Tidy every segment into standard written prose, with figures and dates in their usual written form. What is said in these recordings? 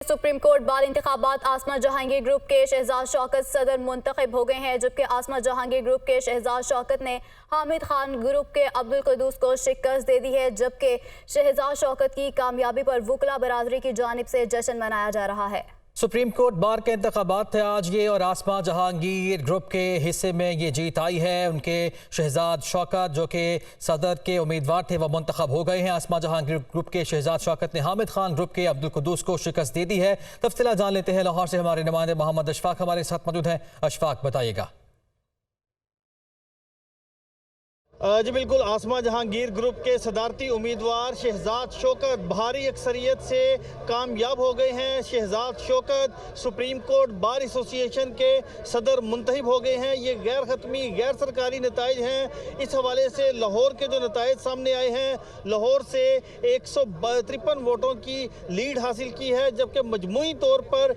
Supreme court बार इंतखाबात आसमा Jahangir group के शहजाद शौकत सदर मुंतखब हो गए हैं, जबकि आसमा जहांगीर ग्रुप के शहजाद शौकत ने हामिद खान ग्रुप के अब्दुल कदूस को शिकस्त दे दी है। जबकि शहजाद शौकत की कामयाबी पर वकला बरादरी की जानिब से जश्न मनाया जा रहा है। सुप्रीम कोर्ट बार के इंतखाबात थे आज ये, और आसमा जहांगीर ग्रुप के हिस्से में ये जीत आई है। उनके शहजाद शौकत जो कि सदर के उम्मीदवार थे वह मुंतखब हो गए हैं। आसमा जहांगीर ग्रुप के शहजाद शौकत ने हामिद खान ग्रुप के अब्दुल कदूस को शिकस्त दे दी है। तफसीला जान लेते हैं, लाहौर से हमारे नुमाइंदे मोहम्मद अशफाक हमारे साथ मौजूद हैं। अशफाक, बताइएगा। जी बिल्कुल, आसमा जहांगीर ग्रुप के सदारती उम्मीदवार शहजाद शौकत भारी अक्सरियत से कामयाब हो गए हैं। Shahzad Shaukat supreme court bar association के सदर मुंतखब हो गए हैं। ये गैर खत्मी गैर सरकारी नताइज हैं। इस हवाले से लाहौर के जो नताइज सामने आए हैं, लाहौर से 153 वोटों की लीड हासिल की है, जबकि मजमूई तौर पर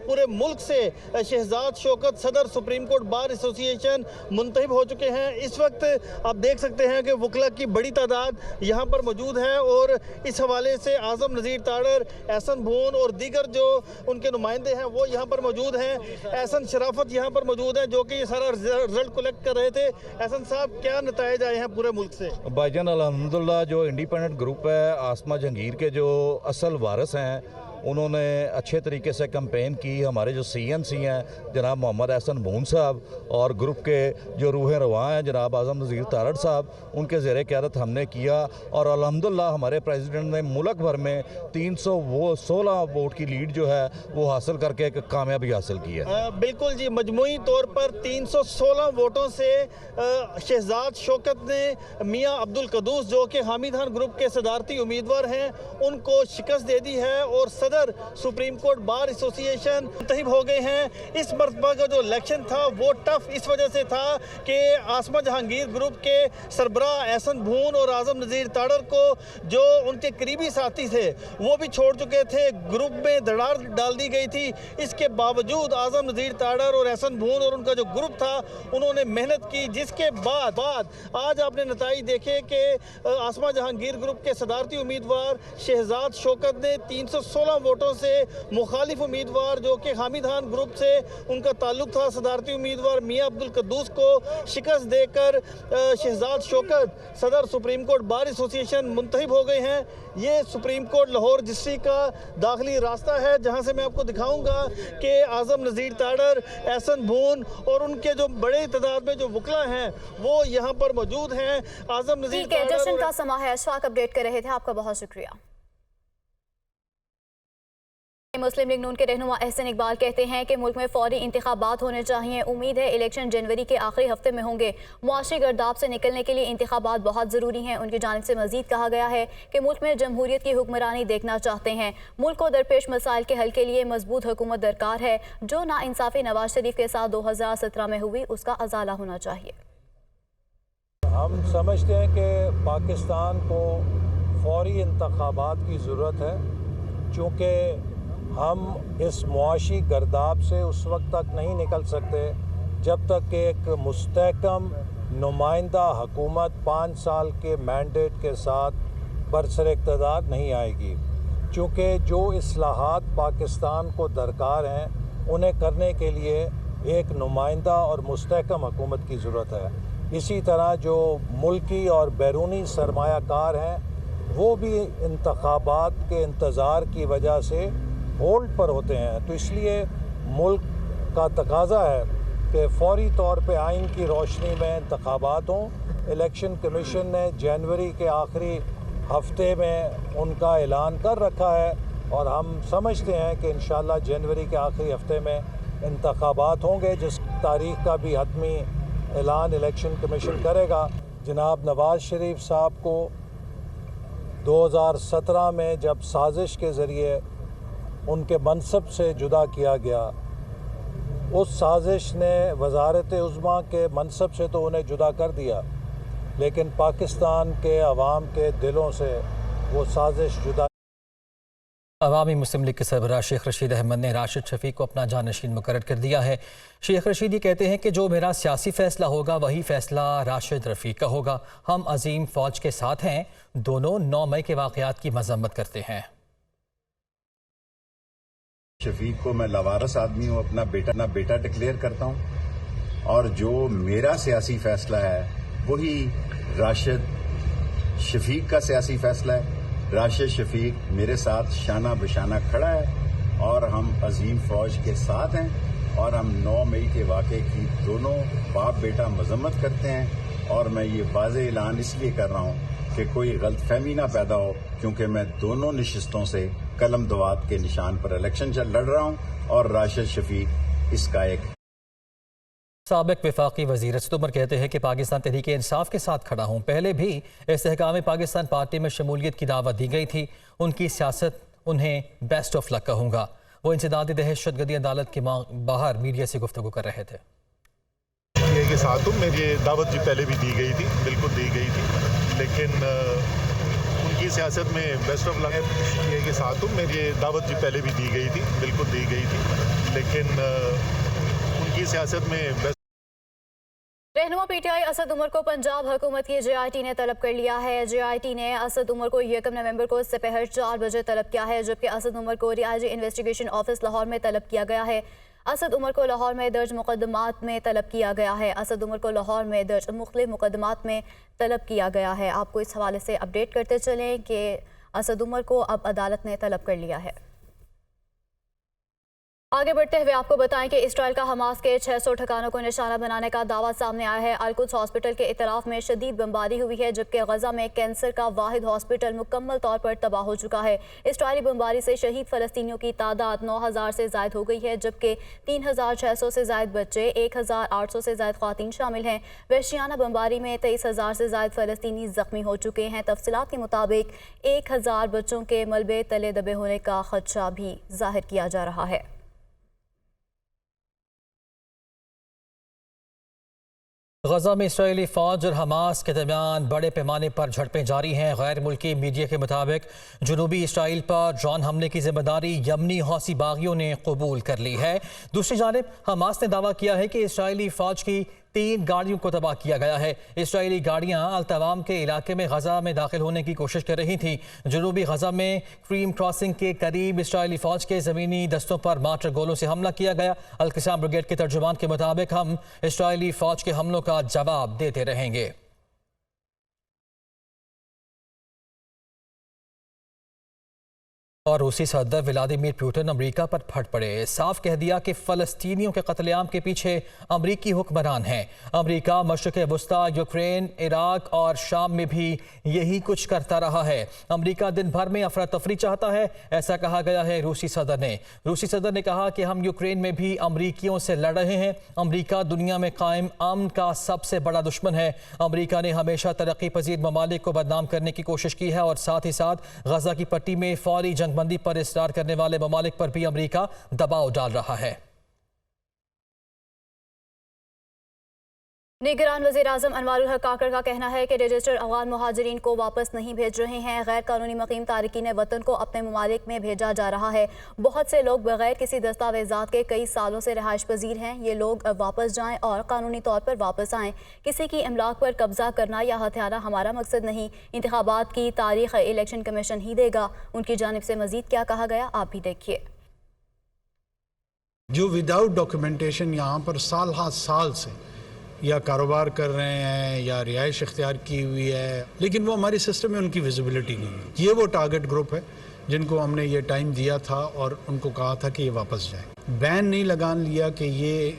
पूरे मुल्क से शहजाद शौकत सदर सुप्रीम कोर्ट बार एसोसिएशन मुंतखब हो चुके हैं। इस वक्त आप देख सकते हैं कि वकला की बड़ी तादाद यहाँ पर मौजूद है, और इस हवाले से आजम नज़ीर ताड़र, एहसन भून और दीगर जो उनके नुमाइंदे हैं वो यहाँ पर मौजूद हैं। एहसन शराफत यहाँ पर मौजूद हैं जो कि ये सारा रिजल्ट कलेक्ट कर रहे थे। एहसन साहब, क्या नताइज आए हैं पूरे मुल्क से? भाईजान अल्हम्दुलिल्लाह, जो इंडिपेंडेंट ग्रुप है आसमा जहांगीर के जो असल वारिस हैं उन्होंने अच्छे तरीके से कैंपेन की। हमारे जो CNC हैं जनाब मोहम्मद एहसन भून साहब, और ग्रुप के जो रूह रवां हैं जनाब आजम नज़ीर तारड़ साहब, उनके ज़ेर क़यादत हमने किया, और अल्हम्दुलिल्लाह हमारे प्रेसिडेंट ने मुल्क भर में 316 वोट की लीड जो है वो हासिल करके एक कामयाबी हासिल की है। बिल्कुल जी, मजमूई तौर पर 316 वोटों से शहजाद शौकत ने मियाँ अब्दुल कदूस जो कि हामिद खान ग्रुप के सदारती उम्मीदवार हैं उनको शिकस्त दे दी है, और सदर सुप्रीम कोर्ट बार एसोसिएशन मुंतखब हो गए हैं। इस मरतबा का जो इलेक्शन था वो टफ इस वजह से था कि आसमा जहांगीर ग्रुप के सरबराह एहसन भून और आजम नज़ीर ताड़र को जो उनके करीबी साथी थे वो भी छोड़ चुके थे, ग्रुप में दरार डाल दी गई थी। इसके बावजूद आजम नज़ीर ताड़र और एहसन भून और उनका जो ग्रुप था उन्होंने मेहनत की, जिसके बाद आज आपने नताइज देखे कि आसमा जहांगीर ग्रुप के सदारती उम्मीदवार शहजाद शौकत ने 316 वोटों से मुखालिफ उम्मीदवार जो कि हामिद खान ग्रुप से उनका ताल्लुक था, सदारती उम्मीदवार मियाँ अब्दुल कदूस को शिकस्त देकर शहजाद शौकत सदर सुप्रीम कोर्ट बार एसोसिएशन मुंतखब हो गए हैं। ये सुप्रीम कोर्ट लाहौर डिस्ट्रिक्ट का दाखिली रास्ता है, जहां से मैं आपको दिखाऊंगा कि आजम नज़ीर ताड़र, एहसन भून और उनके जो बड़े तादाद में जो वकला हैं वो यहाँ पर मौजूद हैं। आजम नज़ीर ताड़र जश्न का समा है। अशफाक अपडेट कर रहे थे, आपका बहुत शुक्रिया। मुस्लिम लीग नून के रहनुमा एहसन इकबाल कहते हैं कि मुल्क में फौरी इंतखाबात होने चाहिए। उम्मीद है इलेक्शन जनवरी के आखिरी हफ्ते में होंगे। मुआशी गर्दाब से निकलने के लिए इंतखाबात बहुत ज़रूरी हैं। उनकी जानिब से मजीद कहा गया है कि मुल्क में जमहूरियत की हुक्मरानी देखना चाहते हैं। मुल्क को दरपेश मसाइल के हल के लिए मजबूत हुकूमत दरकार है। जो नाइंसाफ़ी नवाज शरीफ के साथ 2017 में हुई उसका अजाला होना चाहिए। हम समझते हैं कि पाकिस्तान को फौरी इंतखाबात की ज़रूरत है, चूँकि हम इस मुआशी गर्दाब से उस वक्त तक नहीं निकल सकते जब तक कि एक मुस्तहकम नुमाइंदा हुकूमत 5 साल के मैंडेट के साथ बरसर इक़्तिदार नहीं आएगी। चूँकि जो इस्लाहात पाकिस्तान को दरकार हैं उन्हें करने के लिए एक नुमाइंदा और मुस्तहकम हुकूमत की ज़रूरत है। इसी तरह जो मुल्की और बैरूनी सरमायाकार हैं वो भी इंतखाबात के इंतज़ार की वजह से होल्ड पर होते हैं। तो इसलिए मुल्क का तकाजा है कि फौरी तौर पे आइन की रोशनी में इंतखाबात हों। इलेक्शन कमीशन ने जनवरी के आखिरी हफ्ते में उनका ऐलान कर रखा है, और हम समझते हैं कि इंशाअल्लाह जनवरी के आखिरी हफ्ते में इंतखाबात होंगे, जिस तारीख़ का भी हतमी ऐलान इलेक्शन कमीशन करेगा। जनाब नवाज शरीफ साहब को 2017 में जब साजिश के ज़रिए उनके मनसब से जुदा किया गया, उस साजिश ने वज़ारत उज़्मा के मनसब से तो उन्हें जुदा कर दिया, लेकिन पाकिस्तान के अवाम के दिलों से वो साजिश जुदा। अवामी मुस्लिम लीग के सरबराह शेख रशीद अहमद ने राशिद शफीक को अपना जानशीन मुकर्रर कर दिया है। शेख रशीद ये कहते हैं कि जो मेरा सियासी फ़ैसला होगा वही फ़ैसला राशिद रफ़ीक का होगा। हम अजीम फ़ौज के साथ हैं। दोनों 9 मई के वाक़यात की मज़म्मत करते हैं। शफीक को मैं लवारस आदमी हूँ, अपना बेटा डिक्लेयर करता हूँ और जो मेरा सियासी फैसला है वही राशिद शफीक का सियासी फैसला है। राशिद शफीक मेरे साथ शाना बशाना खड़ा है और हम अजीम फौज के साथ हैं और हम 9 मई के वाक़े की दोनों बाप बेटा मजम्मत करते हैं और मैं ये वाज़े ऐलान इसलिए कर रहा हूँ कि कोई गलतफहमी ना पैदा हो, क्योंकि मैं दोनों नशिस्तों से कलम दवात के निशान पर इलेक्शन लड़ रहा हूँ और राशिद शफीक इसका एक। साबिक वफाकी वज़ीर असद उमर कहते हैं कि पाकिस्तान तहरीक इंसाफ के साथ खड़ा हूँ। पहले भी इस्तेहकाम पाकिस्तान पार्टी में शमूलियत की दावत दी गई थी। उनकी सियासत उन्हें बेस्ट ऑफ लक कहूँगा। वो इंसदादी दहशतगर्दी अदालत के बाहर मीडिया से गुफ्तगू कर रहे थे। के साथ हूँ, मेरी दावत भी पहले भी दी गई थी, बिल्कुल दी गई थी, लेकिन उनकी सियासत में बेस्ट ऑफ लक है के साथ हूँ। मेरी दावत भी पहले भी दी गई थी, बिल्कुल दी गई थी, लेकिन उनकी सियासत में बेस्ट। रहनुमा पीटीआई असद उमर को पंजाब हुकूमत की JIT ने तलब कर लिया है। JIT ने असद उमर को 1 नवंबर को दोपहर 4 बजे तलब किया है, जबकि असद उमर को DIG इन्वेस्टिगेशन ऑफिस लाहौर में तलब किया गया है। असद उमर को लाहौर में दर्ज मुकदमात में तलब किया गया है। असद उमर को लाहौर में दर्ज मुख्तलिफ मुकदमात में तलब किया गया है। आपको इस हवाले से अपडेट करते चलें कि असद उमर को अब अदालत ने तलब कर लिया है। आगे बढ़ते हुए आपको बताएं कि इसराइल का हमास के 600 ठिकानों को निशाना बनाने का दावा सामने आया है। अल-कुद्स हॉस्पिटल के इतराफ में शदीद बमबारी हुई है, जबकि गजा में कैंसर का वाहिद हॉस्पिटल मुकम्मल तौर पर तबाह हो चुका है। इसराइली बमबारी से शहीद फ़लस्तीनियों की तादाद 9000 से ज़ायद हो गई है, जबकि 3600 से ज़ायद बच्चे, 1800 से ज़ायद ख़वातीन शामिल हैं। वहशियाना बमबारी में 23000 से ज़ायद फ़लस्तीनी ज़ख्मी हो चुके हैं। तफसीलात के मुताबिक 1000 बच्चों के मलबे तले दबे होने का खदशा भी जाहिर किया जा रहा है। गजा में इसराइली फ़ौज और हमास के दरमियान बड़े पैमाने पर झड़पें जारी हैं। गैर मुल्की मीडिया के मुताबिक जनूबी इसराइल पर ड्रोन हमले की जिम्मेदारी यमनी हौसी बागियों ने कबूल कर ली है। दूसरी जानिब हमास ने दावा किया है कि इसराइली फ़ौज की 3 गाड़ियों को तबाह किया गया है। इसराइली गाड़ियां अल-तवाम के इलाके में गजा में दाखिल होने की कोशिश कर रही थी। जनूबी गजा में क्रीम क्रॉसिंग के करीब इसराइली फ़ौज के ज़मीनी दस्तों पर मार्टर गोलों से हमला किया गया। अल-क़िसाम ब्रिगेड के तर्जुमान के मुताबिक हम इसराइली फ़ौज के हमलों का जवाब देते रहेंगे। और रूसी सदर व्लादिमीर पुतिन अमेरिका पर फट पड़े। साफ कह दिया कि फ़लस्तीनियों के कत्लेआम के पीछे अमेरिकी हुक्मरान हैं। अमेरिका मशरिक़ वस्ता, यूक्रेन, इराक और शाम में भी यही कुछ करता रहा है। अमेरिका दिन भर में अफरा तफरी चाहता है, ऐसा कहा गया है रूसी सदर ने। रूसी सदर ने कहा कि हम यूक्रेन में भी अमेरिकियों से लड़ रहे हैं। अमेरिका दुनिया में कायम अमन का सबसे बड़ा दुश्मन है। अमेरिका ने हमेशा तरक्की पजीर ममालिक को बदनाम करने की कोशिश की है और साथ ही साथ गजा की पट्टी में फौरी जंगबंदी पर इसरार करने वाले ममालिक पर भी अमेरिका दबाव डाल रहा है। निगरान वज़ीर-ए-आज़म अनवारुल हक काकर का कहना है कि रजिस्टर्ड अफ़गान मुहाजिरीन को वापस नहीं भेज रहे हैं। गैर कानूनी मुक़ीम तारकीन वतन को अपने ममालिक में भेजा जा रहा है। बहुत से लोग बगैर किसी दस्तावेज़ात के कई सालों से रिहाइश पजीर हैं। ये लोग वापस जाएँ और कानूनी तौर पर वापस आएँ। किसी की इमलाक पर कब्जा करना या हथियाना हमारा मकसद नहीं। इंतखाबात की तारीख इलेक्शन कमीशन ही देगा। उनकी जानिब से मज़ीद क्या कहा गया आप भी देखिए। जो विदाउट डॉक्यूमेंटेशन यहाँ पर साल हाँ साल से या कारोबार कर रहे हैं या रिहाइश इख्तियार की हुई है, लेकिन वो हमारे सिस्टम में उनकी विजिबिलिटी नहीं है। ये वो टारगेट ग्रुप है जिनको हमने ये टाइम दिया था और उनको कहा था कि ये वापस जाएं। बैन नहीं लगान लिया कि ये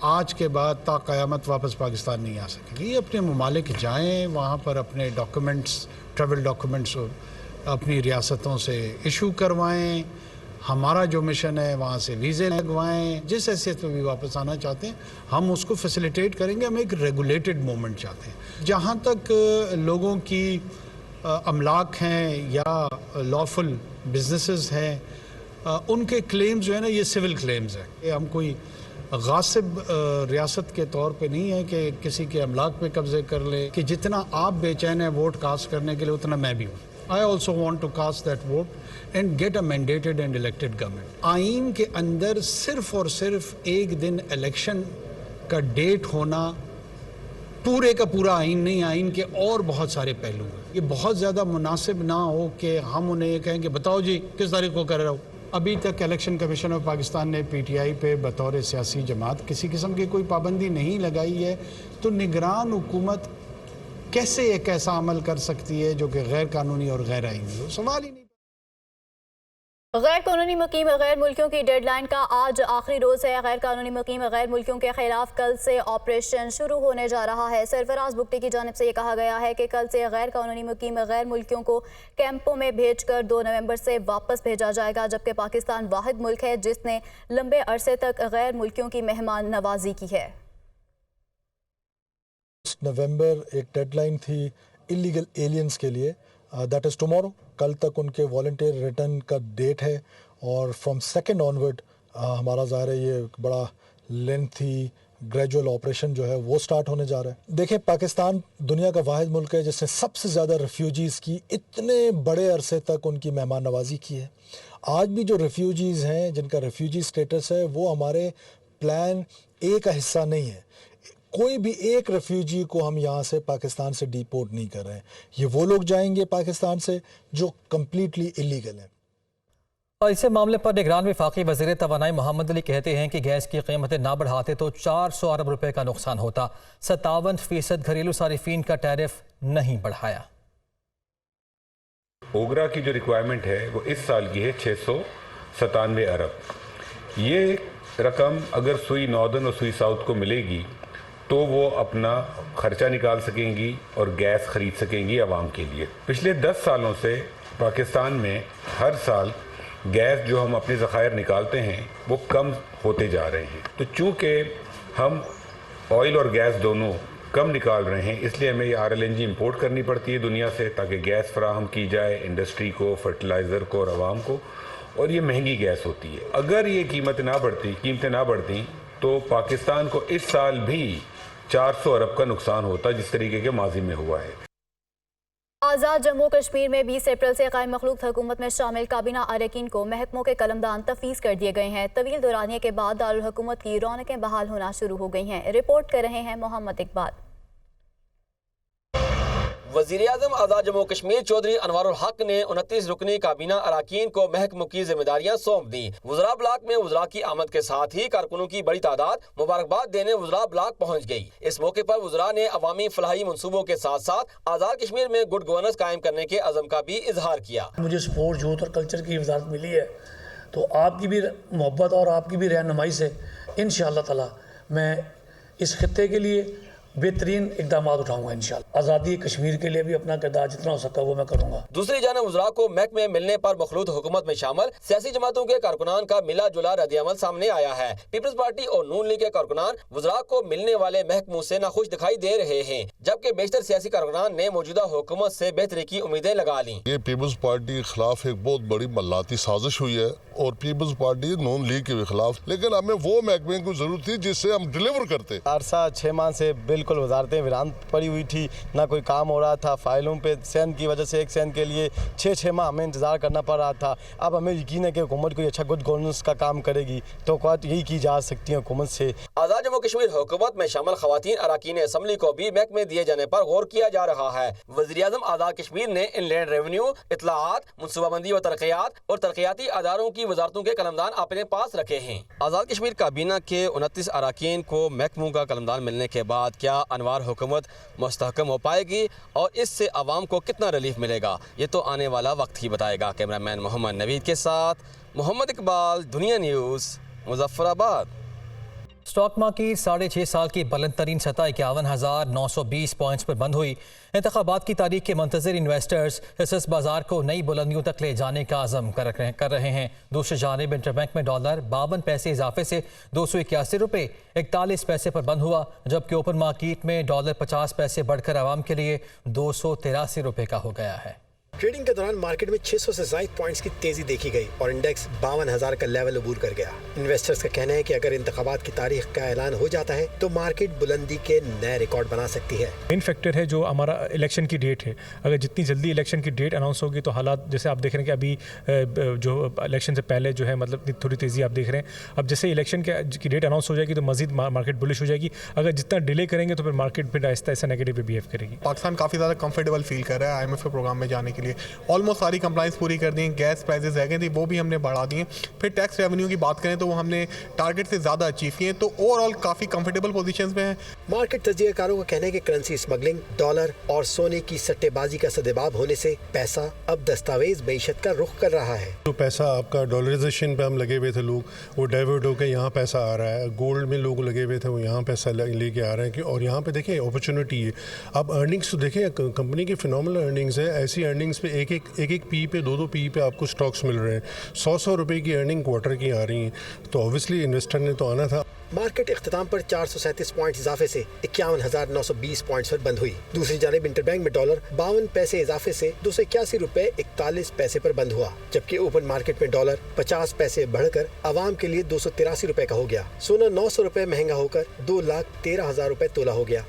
आज के बाद ता क़यामत वापस पाकिस्तान नहीं आ सकेगी। ये अपने ममालिक जाएँ, वहाँ पर अपने डॉक्यूमेंट्स, ट्रैवल डॉक्यूमेंट्स अपनी रियासतों से इशू करवाएँ। हमारा जो मिशन है वहाँ से वीज़े लगवाएं। जिस हैसियत में भी वापस आना चाहते हैं हम उसको फैसिलिटेट करेंगे। हम एक रेगुलेटेड मूवमेंट चाहते हैं। जहाँ तक लोगों की अमलाक हैं या लॉफुल बिजनेसेस हैं, उनके क्लेम्स जो है ना, ये सिविल क्लेम्स हैं। हम कोई गासिब रियासत के तौर पे नहीं है कि किसी के अमलाक पे कब्जे कर ले। कि जितना आप बेचैन हैं वोट कास्ट करने के लिए, उतना मैं भी हूँ। I also want to cast that vote and get a mandated and elected government. आइन के अंदर सिर्फ और सिर्फ एक दिन इलेक्शन का डेट होना पूरे का पूरा आइन नहीं, आइन के और बहुत सारे पहलू हैं। ये बहुत ज़्यादा मुनासिब ना हो कि हम उन्हें कहें कि बताओ जी किस तारीख को कर रहे हो। अभी तक इलेक्शन कमीशन ऑफ पाकिस्तान ने पीटीआई पे बतौर सियासी जमात किसी किस्म की कोई पाबंदी नहीं लगाई है, तो निगरान हुकूमत कैसे एक ऐसा अमल कर सकती है जो कि गैर कानूनी और गैर आईनी हो? सवाल ही नहीं। गैर कानूनी मुकीम गैर मुल्कियों की डेडलाइन का आज आखिरी रोज़ है। गैर कानूनी मुकीम गैर मुल्कियों के खिलाफ कल से ऑपरेशन शुरू होने जा रहा है। सरफराज बुगटी की जानिब से ये कहा गया है कि कल से गैर कानूनी मुकीम गैर मुल्कियों को कैंपों में भेजकर 2 नवंबर से वापस भेजा जाएगा, जबकि पाकिस्तान वाहिद मुल्क है जिसने लंबे अरसे तक गैर मुल्कियों की मेहमान नवाजी की है। नवंबर एक डेडलाइन थी इलीगल एलियंस के लिए, दैट इज़ टुमारो। कल तक उनके वॉलंटियर रिटर्न का डेट है और फ्रॉम 2 ऑनवर्ड हमारा ज़ाहिर है ये बड़ा लेंथी ग्रेजुअल ऑपरेशन जो है वो स्टार्ट होने जा रहा है। देखें, पाकिस्तान दुनिया का वाहिद मुल्क है जिसने सबसे ज़्यादा रेफ्यूजीज़ की इतने बड़े अरसे तक उनकी मेहमान नवाजी की है। आज भी जो रेफ्यूजीज़ हैं जिनका रेफ्यूजी स्टेटस है वो हमारे प्लान ए का हिस्सा नहीं है। कोई भी एक रेफ्यूजी को हम यहाँ से पाकिस्तान से डिपोर्ट नहीं कर रहे हैं। ये वो लोग जाएंगे पाकिस्तान से जो कम्प्लीटली इलीगल हैं। और इसी मामले पर निगरान वफाकी वज़ीर तवानाई मोहम्मद अली कहते हैं कि गैस की कीमतें ना बढ़ाते तो 400 अरब रुपए का नुकसान होता। 57% घरेलू सारिफीन का टैरिफ नहीं बढ़ाया। ओगरा की जो रिक्वायरमेंट है वो इस साल की है 697 अरब। ये रकम अगर सुई नॉर्दर्न और सुई साउथ को मिलेगी तो वो अपना खर्चा निकाल सकेंगी और गैस ख़रीद सकेंगी आवाम के लिए। पिछले 10 सालों से पाकिस्तान में हर साल गैस जो हम अपने ज़खायर निकालते हैं वो कम होते जा रहे हैं। तो चूँकि हम ऑयल और गैस दोनों कम निकाल रहे हैं, इसलिए हमें ये RLNG इंपोर्ट करनी पड़ती है दुनिया से ताकि गैस फराहम की जाए इंडस्ट्री को, फर्टिलाइज़र को और आवाम को, और ये महंगी गैस होती है। अगर ये कीमतें ना बढ़ती तो पाकिस्तान को इस साल भी 400 अरब का नुकसान होता जिस तरीके के माजी में हुआ है। आज़ाद जम्मू कश्मीर में 20 अप्रैल से कायम मखलूक हुकूमत में शामिल काबीना अरकान को महकमों के कलमदान तफवीज़ कर दिए गए हैं। तवील दौरानिये के बाद दारुल हुकूमत की रौनकें बहाल होना शुरू हो गई हैं। रिपोर्ट कर रहे हैं मोहम्मद इकबाल। वज़ीर-ए-आज़म आज़ाद जम्मू कश्मीर चौधरी अनवारुल हक ने 29 रुकनी काबीना अरकान को महकमों की जिम्मेदारियां सौंप दी। वज़रा ब्लॉक में वज़रा की आमद के साथ ही कारकुनों की बड़ी तादाद मुबारकबाद देने वज़रा ब्लॉक पहुँच गई। इस मौके पर वज़रा ने अवामी फलाही मनसूबों के साथ साथ आज़ाद कश्मीर में गुड गवर्नेंस कायम करने के अज़म का भी इजहार किया। मुझे स्पोर्ट, यूथ और कल्चर की वज़ारत मिली है, तो आपकी भी मोहब्बत और आपकी भी रहनुमाई से इंशाअल्लाह ताला मैं इस खित्ते के लिए बेहतरीन इकदाम उठाऊंगा। इंशाअल्लाह आज़ादी कश्मीर के लिए भी अपना किरदार जितना हो सका वो मैं करूंगा। दूसरी जानब वज़रा को महकमे मिलने पर मखलूत हुकूमत में शामिल सियासी जमातों के कारकुनान का मिला जुला रद्द-ए-अमल सामने आया है। पीपल्स पार्टी और नून लीग के कारकुनान वज़रा को मिलने वाले महकमों से नाखुश दिखाई दे रहे हैं, जबकि बेशतर सियासी कारकुनान ने मौजूदा हुकूमत से बेहतरी की उम्मीदें लगा ली। ये पीपल्स पार्टी के खिलाफ एक बहुत बड़ी मल्लाती साजिश हुई है और पीपल्स पार्टी नून लीग के खिलाफ, लेकिन हमें वो महकमे की जरूरत थी जिससे हम डिलीवर करते। 6 माह से बिल्कुल वजारतें वीरान पड़ी हुई थी, ना कोई काम हो रहा था। फाइलों पे सेंध की वजह से एक सेंध के लिए 6 माह हमें इंतजार करना पड़ रहा था। अब हमें यकीन है कि हुकूमत कोई अच्छा गुड गवर्नेंस का काम करेगी, तो यही की जा सकती है हुकूमत से। आज़ाद जम्मू कश्मीर हुकूमत में शामिल खवातीन अरकान असम्बली को भी महकमे दिए जाने पर गौर किया जा रहा है। वज़ीर-ए-आज़म आज़ाद कश्मीर ने इनलैंड रेवेन्यू, इत्तलाआत, मनसूबाबंदी व तरक्यात और तरक्याती अदारों की वजारतों के कलमदान अपने पास रखे हैं। आज़ाद कश्मीर काबीना के 29 अरकान को महकमों का कलमदान मिलने के बाद क्या अनवार हुकूमत मुस्तहकम हो पाएगी और इससे आवाम को कितना रिलीफ मिलेगा, ये तो आने वाला वक्त ही बताएगा। कैमरामैन मोहम्मद नवीद के साथ मोहम्मद इकबाल, दुनिया न्यूज़, मुजफ्फराबाद। स्टॉक मार्केट 6.5 साल की बुलंद तरीन सतह 51,920 पॉइंट्स पर बंद हुई। इंतखाबात की तारीख के मंतज़र इन्वेस्टर्स इस बाजार को नई बुलंदियों तक ले जाने का आज़म कर रहे हैं। दूसरी जानिब इंटरबैंक में डॉलर 52 पैसे इजाफे से 281 रुपये 41 पैसे पर बंद हुआ, जबकि ओपन मार्केट में डॉलर 50 पैसे बढ़कर आवाम के लिए 283 रुपये का हो गया है। ट्रेडिंग के दौरान मार्केट में 600 से ज़ायद पॉइंट्स की तेजी देखी गई और इंडेक्स 52,000 का लेवल अबूर कर गया। इन्वेस्टर्स का कहना है कि अगर इंतखाबात की तारीख का ऐलान हो जाता है तो मार्केट बुलंदी के नए रिकॉर्ड बना सकती है। मेन फैक्टर है जो हमारा इलेक्शन की डेट है। अगर जितनी जल्दी इलेक्शन की डेट अनाउंस होगी तो हालात जैसे आप देख रहे हैं कि अभी जो इलेक्शन से पहले जो है मतलब थोड़ी तेज़ी आप देख रहे हैं। अब जैसे इलेक्शन की डेट अनाउंस हो जाएगी तो मजीद मार्केट बुलिश हो जाएगी। अगर जितना डिले करेंगे तो फिर मार्केट फिर आहिस्ता आहिस्ता नेगेटिव बिहेव करेगी। पाकिस्तान काफ़ी ज़्यादा कंफर्टेबल फील कर रहा है IMF के प्रोग्राम में जाने के लिए। लिए। ऑलमोस्ट सारी कंप्लाइंस पूरी कर दी, गैस प्राइसेस रह गए थे वो भी हमने बढ़ा दिए। फिर टैक्स रेवेन्यू की बात करें तो वो हमने टारगेट से ज़्यादा अचीव किए, तो ओवरऑल काफ़ी कंफर्टेबल पोजीशंस में है। मार्केट तजज़ियाकारों का कहना है कि करेंसी स्मगलिंग, डॉलर और सोने की सट्टेबाजी का सद्भाव होने से पैसा अब दस्तावेज मईशत का रुख कर रहा है। तो पैसा आपका डॉलराइजेशन पे हम लगे हुए थे, लोग वो डाइवर्ट होकर यहाँ पैसा आ रहा है। गोल्ड में लोग लगे हुए थे, वो यहाँ पैसा लेके आ रहे हैं कि, और यहाँ पे देखिए अपॉर्चुनिटी है। अब अर्निंग्स तो देखिए कंपनी की फिनोमिनल अर्निंग्स है। ऐसी अर्निंग्स पे एक पी पे 2 पी पे आपको स्टॉक्स मिल रहे हैं। 100 रुपए की अर्निंग क्वार्टर की आ रही हैं, तो ऑब्वियसली इन्वेस्टर ने तो आना था। मार्केट इख्तिताम पर 437 पॉइंट इजाफे से 51,920 पॉइंट्स पर बंद हुई। दूसरी जानिब इंटरबैंक में डॉलर 52 पैसे इजाफे से 281 रुपए 41 पैसे पर बंद हुआ, जबकि ओपन मार्केट में डॉलर 50 पैसे बढ़कर आवाम के लिए 283 रुपए का हो गया। सोना 900 रुपए महंगा होकर 2,13,000 रुपए तोला हो गया।